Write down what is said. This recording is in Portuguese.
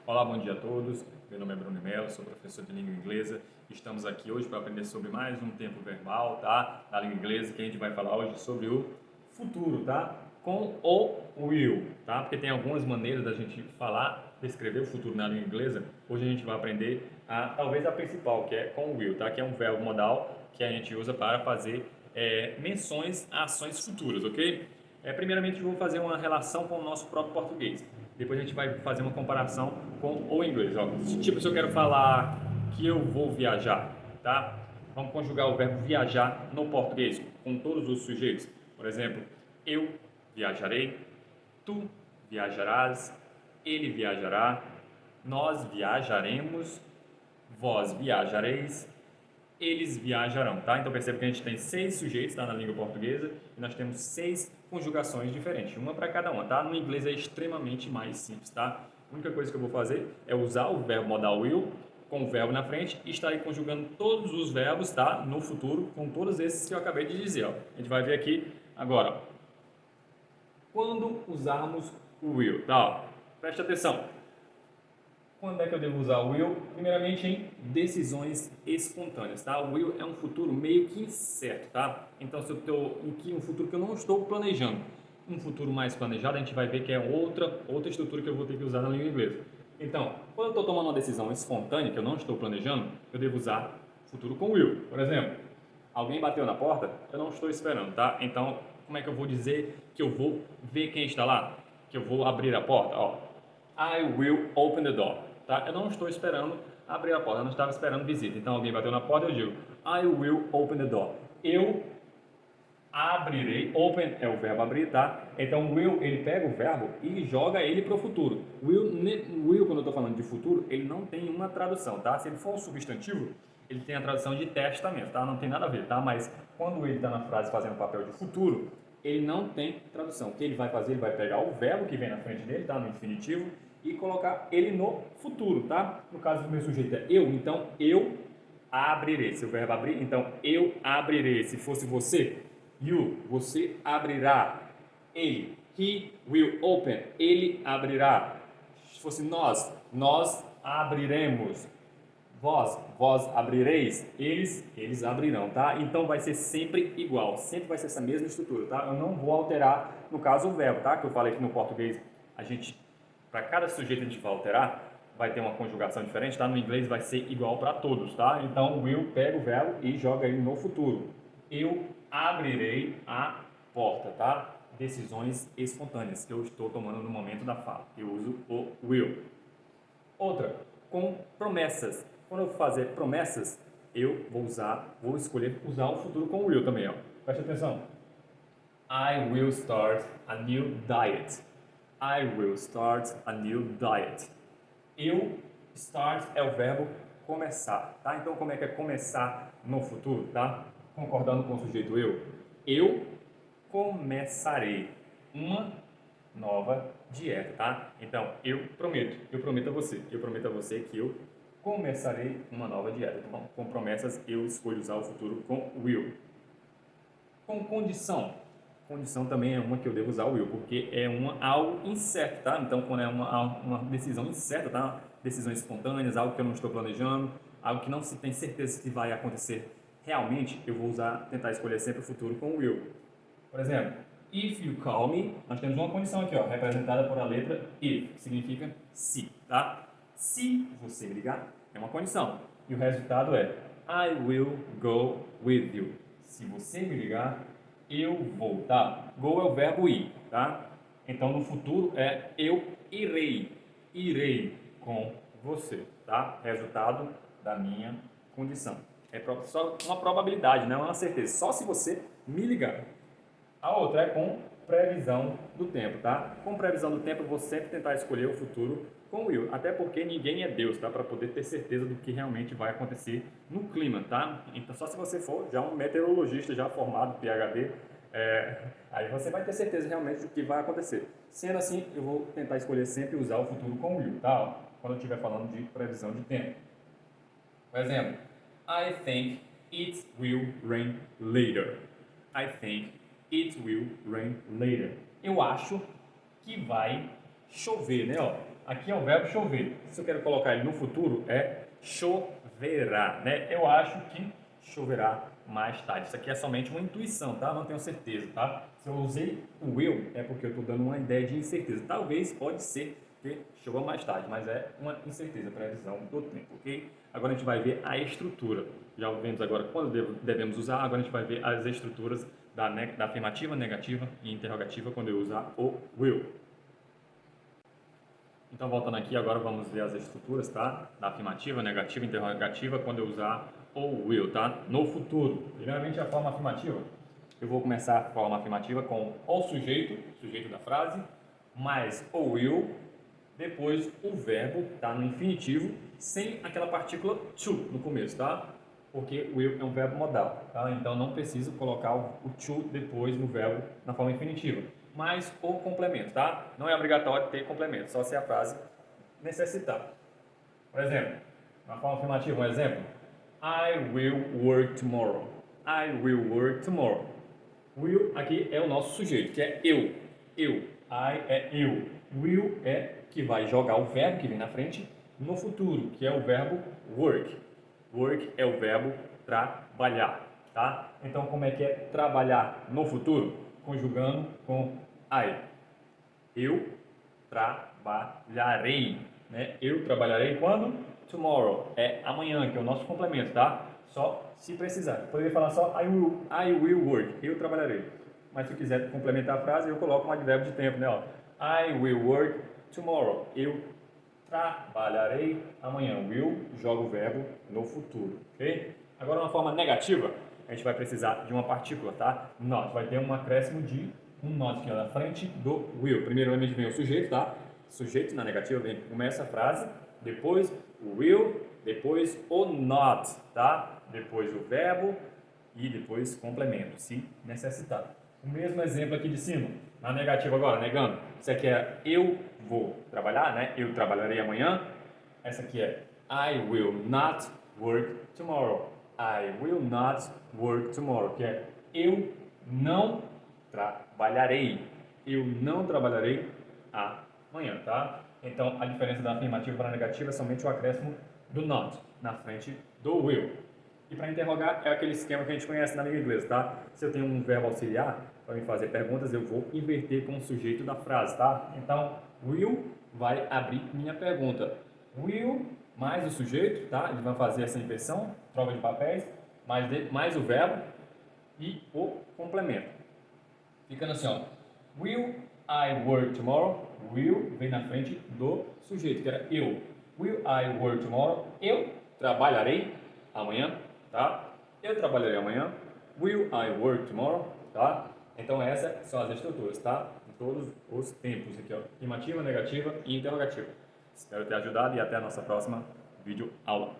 Olá, bom dia a todos. Meu nome é Bruno Melo, sou professor de língua inglesa. Estamos aqui hoje para aprender sobre mais um tempo verbal, tá? Da língua inglesa, que a gente vai falar hoje sobre o futuro, tá? Com o will, tá? Porque tem algumas maneiras da gente falar, descrever o futuro na língua inglesa. Hoje a gente vai aprender talvez a principal, que é com o will, tá? Que é um verbo modal que a gente usa para fazer menções a ações futuras, ok? Primeiramente, eu vou fazer uma relação com o nosso próprio português. Depois a gente vai fazer uma comparação com o inglês. Ó. Tipo, se eu quero falar que eu vou viajar, tá? Vamos conjugar o verbo viajar no português, com todos os sujeitos. Por exemplo, eu viajarei, tu viajarás, ele viajará, nós viajaremos, vós viajareis, eles viajarão, tá? Então percebe que a gente tem 6 sujeitos, tá, na língua portuguesa, e nós temos 6 conjugações diferentes, uma para cada uma, tá? No inglês é extremamente mais simples, tá? A única coisa que eu vou fazer é usar o verbo modal will com o verbo na frente e estarei conjugando todos os verbos, tá? No futuro, com todos esses que eu acabei de dizer, ó. A gente vai ver aqui agora, ó. Quando usarmos o will, tá? Ó. Preste atenção. Quando é que eu devo usar o will? Primeiramente em decisões espontâneas, tá? O will é um futuro meio que incerto, tá? Então, se eu estou em um futuro que eu não estou planejando, um futuro mais planejado, a gente vai ver que é outra estrutura que eu vou ter que usar na língua inglesa. Então, quando eu estou tomando uma decisão espontânea, que eu não estou planejando, eu devo usar futuro com will. Por exemplo, alguém bateu na porta, eu não estou esperando, tá? Então, como é que eu vou dizer que eu vou ver quem está lá? Que eu vou abrir a porta? Ó, I will open the door. Tá? Eu não estou esperando abrir a porta, eu não estava esperando visita. Então alguém bateu na porta e eu digo I will open the door. Eu abrirei. Open é o verbo abrir, tá? Então will, ele pega o verbo e joga ele para o futuro. Will, quando eu estou falando de futuro, ele não tem uma tradução, tá? Se ele for um substantivo, ele tem a tradução de testamento, tá? Não tem nada a ver, tá? Mas quando ele está na frase fazendo o papel de futuro, ele não tem tradução. O que ele vai fazer? Ele vai pegar o verbo que vem na frente dele, tá? No infinitivo, e colocar ele no futuro, tá? No caso do meu sujeito é eu, então eu abrirei. Se o verbo abrir, então eu abrirei. Se fosse você, you, você abrirá. Ele, he will open, ele abrirá. Se fosse nós abriremos. Vós abrireis, eles abrirão, tá? Então vai ser sempre igual, sempre vai ser essa mesma estrutura, tá? Eu não vou alterar, no caso, o verbo, tá? Que eu falei que no português, para cada sujeito a gente vai alterar, vai ter uma conjugação diferente, tá? No inglês vai ser igual para todos, tá? Então, will pega o verbo e joga ele no futuro. Eu abrirei a porta, tá? Decisões espontâneas que eu estou tomando no momento da fala. Eu uso o will. Outra, com promessas. Quando eu fazer promessas, eu vou escolher usar o futuro com will também, ó. Preste atenção. I will start a new diet. I will start a new diet. Start é o verbo começar, tá? Então, como é que é começar no futuro, tá? Concordando com o sujeito eu começarei uma nova dieta, tá? Então, eu prometo a você que eu começarei uma nova dieta, tá bom? Com promessas, eu escolho usar o futuro com will. Com condição. Condição também é uma que eu devo usar o will, porque é algo incerto, tá? Então, quando é uma decisão incerta, tá? Decisões espontâneas, algo que eu não estou planejando, algo que não se tem certeza que vai acontecer realmente, eu vou tentar escolher sempre o futuro com will. Por exemplo, if you call me, nós temos uma condição aqui, ó, representada por a letra if, que significa se, tá? Se você me ligar, é uma condição. E o resultado é I will go with you. Se você me ligar, eu vou, tá? Go é o verbo ir, tá? Então, no futuro é eu irei com você, tá? Resultado da minha condição. É só uma probabilidade, não é uma certeza. Só se você me ligar. A outra é com previsão do tempo, tá? Com previsão do tempo, eu vou sempre tentar escolher o futuro com will, até porque ninguém é Deus, tá? Para poder ter certeza do que realmente vai acontecer no clima, tá? Então, só se você for já um meteorologista já formado, PhD, aí você vai ter certeza realmente do que vai acontecer. Sendo assim, eu vou tentar escolher sempre usar o futuro com will, tá? Quando eu estiver falando de previsão de tempo. Por exemplo, I think it will rain later. I think it will rain later. Eu acho que vai chover, né? Ó, Aqui é o verbo chover. Se eu quero colocar ele no futuro, é choverá, né? Eu acho que choverá mais tarde. Isso aqui é somente uma intuição, tá? Não tenho certeza, tá? Se eu usei o will, é porque eu estou dando uma ideia de incerteza. Talvez, pode ser que chova mais tarde, mas é uma incerteza, previsão do tempo, ok? Agora a gente vai ver a estrutura. Já vemos agora quando devemos usar, agora a gente vai ver as estruturas da afirmativa, negativa e interrogativa quando eu usar o will. Então, voltando aqui, agora vamos ver as estruturas, tá? Da afirmativa, negativa, interrogativa, quando eu usar o will, tá? No futuro. Primeiramente, a forma afirmativa. Eu vou começar a forma afirmativa com o sujeito da frase, mais o will, depois o verbo, tá? No infinitivo, sem aquela partícula to no começo, tá? Porque will é um verbo modal, tá? Então, não preciso colocar o to depois no verbo na forma infinitiva. Mas o complemento, tá? Não é obrigatório ter complemento, só se a frase necessitar. Por exemplo, na forma afirmativa, um exemplo. I will work tomorrow. I will work tomorrow. Will aqui é o nosso sujeito, que é eu. Eu. I é eu. Will é que vai jogar o verbo que vem na frente no futuro, que é o verbo work. Work é o verbo trabalhar, tá? Então, como é que é trabalhar no futuro? Conjugando com I. Eu trabalharei, né? Eu trabalharei quando? Tomorrow. É amanhã, que é o nosso complemento, tá? Só se precisar. Eu poderia falar só I will work. Eu trabalharei. Mas se eu quiser complementar a frase, eu coloco um advérbio de tempo, né? Ó, I will work tomorrow. Eu trabalharei amanhã. Will joga o verbo no futuro, ok? Agora, uma forma negativa, a gente vai precisar de uma partícula, tá? Not. Vai ter um acréscimo de um not aqui ó, na frente do will. Primeiramente vem o sujeito, tá? Sujeito na negativa vem, começa a frase, depois o will, depois o not, tá? Depois o verbo e depois complemento, se necessitar. O mesmo exemplo aqui de cima, na negativa agora, negando. Isso aqui é eu vou trabalhar, né? Eu trabalharei amanhã. Essa aqui é I will not work tomorrow. I will not work tomorrow, que é eu não trabalharei. Eu não trabalharei amanhã, tá? Então, a diferença da afirmativa para a negativa é somente o acréscimo do not na frente do will. E para interrogar é aquele esquema que a gente conhece na língua inglesa, tá? Se eu tenho um verbo auxiliar para me fazer perguntas, eu vou inverter com o sujeito da frase, tá? Então, will vai abrir minha pergunta. Will mais o sujeito, tá? Ele vai fazer essa inversão, troca de papéis, mais o verbo e o complemento. Ficando assim, ó. Will I work tomorrow? Will vem na frente do sujeito, que era eu. Will I work tomorrow? Eu trabalharei amanhã, tá? Eu trabalharei amanhã. Will I work tomorrow? Tá? Então essas são as estruturas, tá? Em todos os tempos aqui, ó. Afirmativa, negativa e interrogativa. Espero ter ajudado e até a nossa próxima vídeo aula.